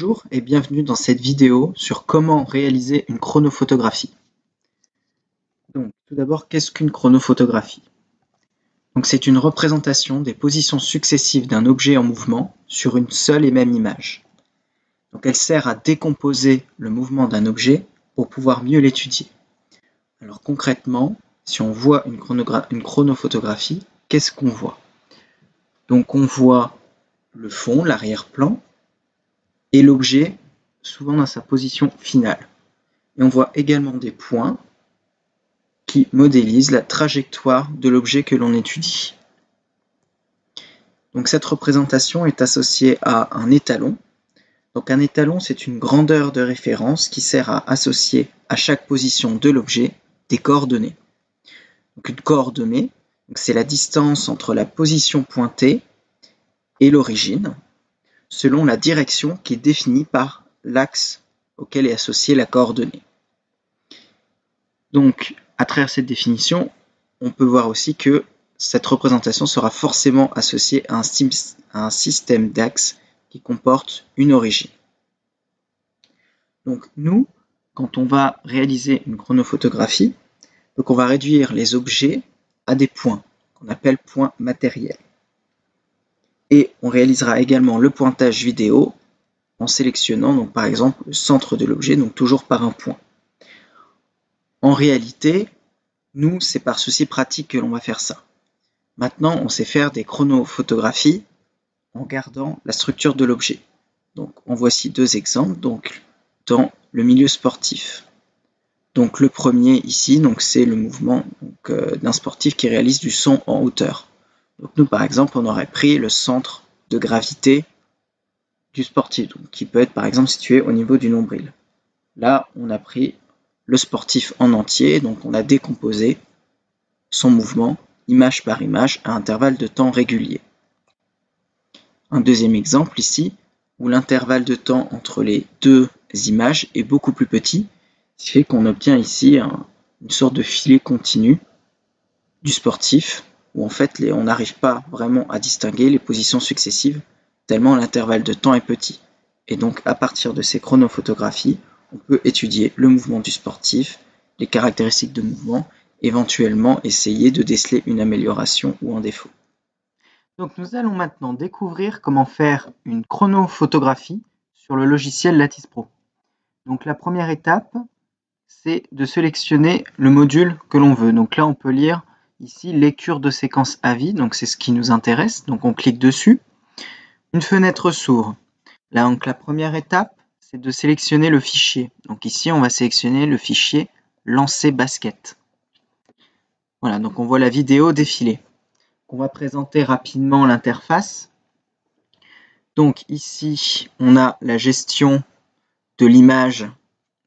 Bonjour et bienvenue dans cette vidéo sur comment réaliser une chronophotographie. Donc, tout d'abord, qu'est-ce qu'une chronophotographie? Donc, c'est une représentation des positions successives d'un objet en mouvement sur une seule et même image. Donc, elle sert à décomposer le mouvement d'un objet pour pouvoir mieux l'étudier. Alors concrètement, si on voit une chronophotographie, qu'est-ce qu'on voit? Donc, on voit le fond, l'arrière-plan, et l'objet souvent dans sa position finale. Et on voit également des points qui modélisent la trajectoire de l'objet que l'on étudie. Donc cette représentation est associée à un étalon. Donc un étalon, c'est une grandeur de référence qui sert à associer à chaque position de l'objet des coordonnées. Donc une coordonnée, c'est la distance entre la position pointée et l'origine, selon la direction qui est définie par l'axe auquel est associée la coordonnée. Donc, à travers cette définition, on peut voir aussi que cette représentation sera forcément associée à un système d'axes qui comporte une origine. Donc nous, quand on va réaliser une chronophotographie, donc on va réduire les objets à des points, qu'on appelle points matériels. Et on réalisera également le pointage vidéo en sélectionnant donc par exemple le centre de l'objet, donc toujours par un point. En réalité, nous, c'est par souci pratique que l'on va faire ça. Maintenant, on sait faire des chronophotographies en gardant la structure de l'objet. Donc, en voici deux exemples donc, dans le milieu sportif. Donc, le premier ici, c'est le mouvement d'un sportif qui réalise du saut en hauteur. Donc, nous, par exemple, on aurait pris le centre de gravité du sportif, donc, qui peut être par exemple situé au niveau du nombril. Là, on a pris le sportif en entier, donc on a décomposé son mouvement, image par image, à intervalles de temps réguliers. Un deuxième exemple ici, où l'intervalle de temps entre les deux images est beaucoup plus petit, ce qui fait qu'on obtient ici une sorte de filet continu du sportif, où en fait on n'arrive pas vraiment à distinguer les positions successives, tellement l'intervalle de temps est petit. Et donc à partir de ces chronophotographies, on peut étudier le mouvement du sportif, les caractéristiques de mouvement, éventuellement essayer de déceler une amélioration ou un défaut. Donc nous allons maintenant découvrir comment faire une chronophotographie sur le logiciel Lattice Pro. Donc la première étape, c'est de sélectionner le module que l'on veut. Donc là on peut lire ici lecture de séquence à vie, donc c'est ce qui nous intéresse, donc on clique dessus. Une fenêtre s'ouvre. Là donc la première étape, c'est de sélectionner le fichier. Donc ici on va sélectionner le fichier lancer basket. Voilà, donc on voit la vidéo défiler. On va présenter rapidement l'interface. Donc ici, on a la gestion de l'image,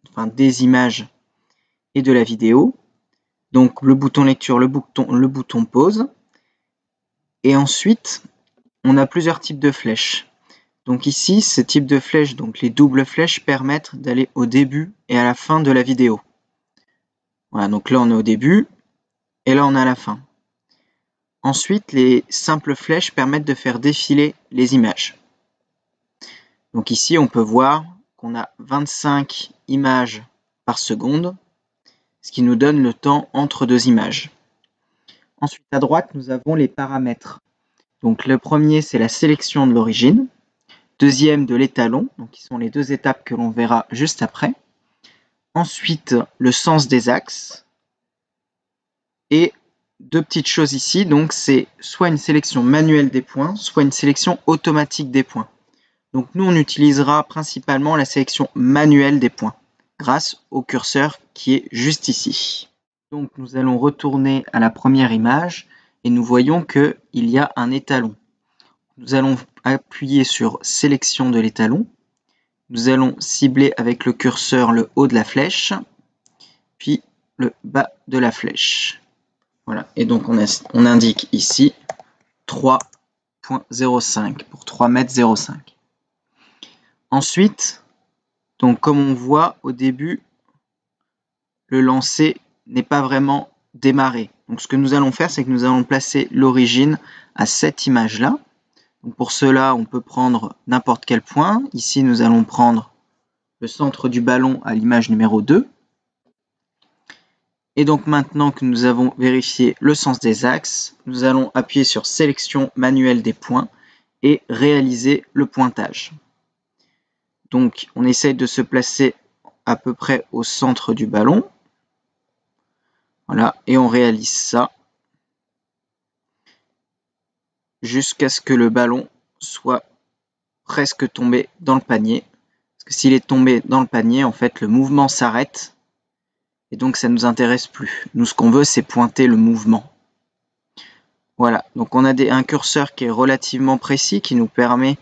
enfin des images et de la vidéo. Donc le bouton lecture, le bouton pause. Et ensuite, on a plusieurs types de flèches. Donc ici, ces types de flèches, donc les doubles flèches, permettent d'aller au début et à la fin de la vidéo. Voilà, donc là on est au début et là on est à la fin. Ensuite, les simples flèches permettent de faire défiler les images. Donc ici, on peut voir qu'on a 25 images par seconde, ce qui nous donne le temps entre deux images. Ensuite, à droite, nous avons les paramètres. Donc le premier, c'est la sélection de l'origine. Deuxième, de l'étalon, donc qui sont les deux étapes que l'on verra juste après. Ensuite, le sens des axes. Et deux petites choses ici, donc c'est soit une sélection manuelle des points, soit une sélection automatique des points. Donc nous, on utilisera principalement la sélection manuelle des points, grâce au curseur qui est juste ici. Donc nous allons retourner à la première image et nous voyons qu'il y a un étalon. Nous allons appuyer sur sélection de l'étalon. Nous allons cibler avec le curseur le haut de la flèche, puis le bas de la flèche. Voilà, et donc on indique ici 3.05 pour 3,05 m. Ensuite, donc comme on voit au début, le lancer n'est pas vraiment démarré. Donc ce que nous allons faire, c'est que nous allons placer l'origine à cette image-là. Donc pour cela, on peut prendre n'importe quel point. Ici, nous allons prendre le centre du ballon à l'image numéro 2. Et donc maintenant que nous avons vérifié le sens des axes, nous allons appuyer sur sélection manuelle des points et réaliser le pointage. Donc on essaye de se placer à peu près au centre du ballon. Voilà, et on réalise ça jusqu'à ce que le ballon soit presque tombé dans le panier. Parce que s'il est tombé dans le panier, en fait, le mouvement s'arrête. Et donc, ça ne nous intéresse plus. Nous, ce qu'on veut, c'est pointer le mouvement. Voilà, donc on a un curseur qui est relativement précis, qui nous permet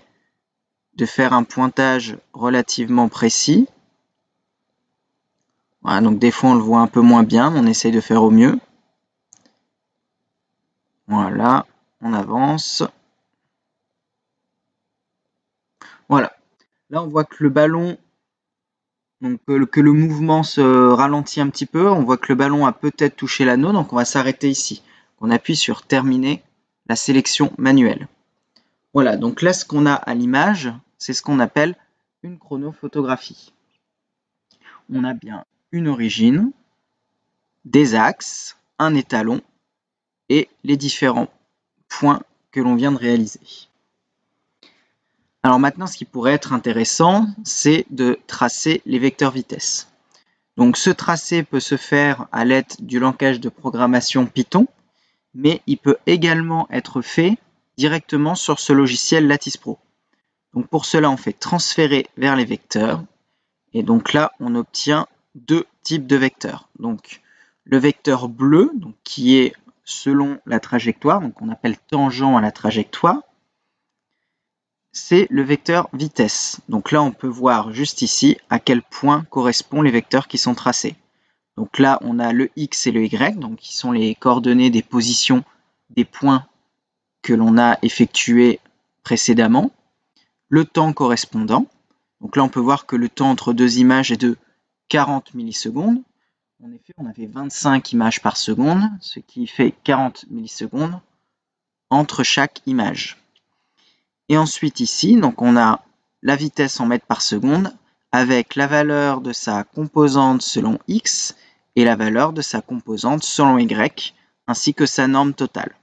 de faire un pointage relativement précis. Voilà, donc des fois, on le voit un peu moins bien, mais on essaye de faire au mieux. Voilà, on avance. Voilà, là, on voit que le ballon... Donc que le mouvement se ralentit un petit peu, on voit que le ballon a peut-être touché l'anneau, donc on va s'arrêter ici. On appuie sur terminer la sélection manuelle. Voilà, donc là ce qu'on a à l'image, c'est ce qu'on appelle une chronophotographie. On a bien une origine, des axes, un étalon et les différents points que l'on vient de réaliser. Alors maintenant, ce qui pourrait être intéressant, c'est de tracer les vecteurs vitesse. Donc ce tracé peut se faire à l'aide du langage de programmation Python, mais il peut également être fait directement sur ce logiciel Lattice Pro. Donc pour cela, on fait transférer vers les vecteurs, et donc là, on obtient deux types de vecteurs. Donc le vecteur bleu, donc, qui est selon la trajectoire, donc on appelle tangent à la trajectoire, c'est le vecteur vitesse. Donc là, on peut voir juste ici à quel point correspondent les vecteurs qui sont tracés. Donc là, on a le X et le Y, donc qui sont les coordonnées des positions des points que l'on a effectués précédemment. Le temps correspondant. Donc là, on peut voir que le temps entre deux images est de 40 millisecondes. En effet, on avait 25 images par seconde, ce qui fait 40 millisecondes entre chaque image. Et ensuite ici, donc on a la vitesse en mètres par seconde avec la valeur de sa composante selon X et la valeur de sa composante selon Y, ainsi que sa norme totale.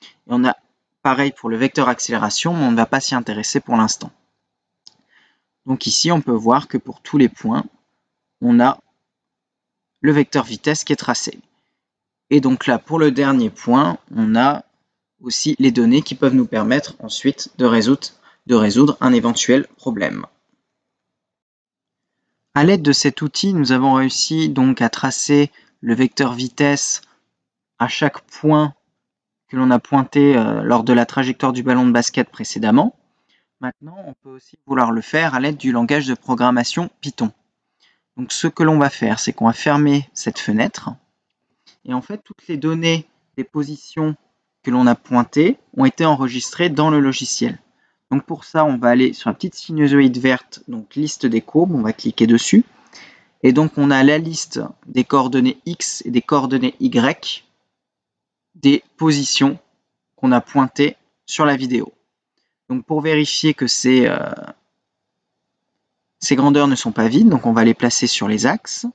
Et on a pareil pour le vecteur accélération, mais on ne va pas s'y intéresser pour l'instant. Donc ici, on peut voir que pour tous les points, on a le vecteur vitesse qui est tracé. Et donc là, pour le dernier point, on a aussi les données qui peuvent nous permettre ensuite de résoudre un éventuel problème. À l'aide de cet outil, nous avons réussi donc à tracer le vecteur vitesse à chaque point que l'on a pointé lors de la trajectoire du ballon de basket précédemment. Maintenant, on peut aussi vouloir le faire à l'aide du langage de programmation Python. Donc ce que l'on va faire, c'est qu'on va fermer cette fenêtre et en fait, toutes les données des positions que l'on a pointées ont été enregistrées dans le logiciel. Donc pour ça, on va aller sur la petite sinusoïde verte, donc liste des courbes, on va cliquer dessus. Et donc on a la liste des coordonnées X et des coordonnées Y des positions qu'on a pointées sur la vidéo. Donc pour vérifier que ces grandeurs ne sont pas vides, donc on va les placer sur les axes.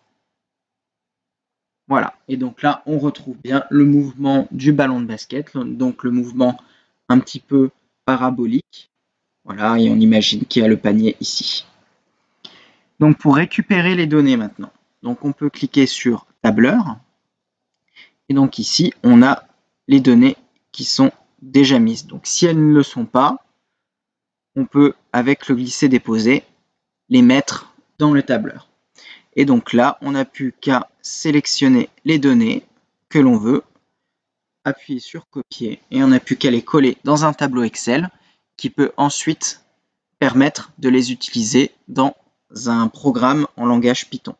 Voilà, et donc là, on retrouve bien le mouvement du ballon de basket, donc le mouvement un petit peu parabolique. Voilà, et on imagine qu'il y a le panier ici. Donc pour récupérer les données maintenant, donc on peut cliquer sur tableur, et donc ici, on a les données qui sont déjà mises. Donc si elles ne le sont pas, on peut, avec le glisser-déposer, les mettre dans le tableur. Et donc là, on n'a plus qu'à sélectionner les données que l'on veut, appuyer sur copier et on n'a plus qu'à les coller dans un tableau Excel qui peut ensuite permettre de les utiliser dans un programme en langage Python.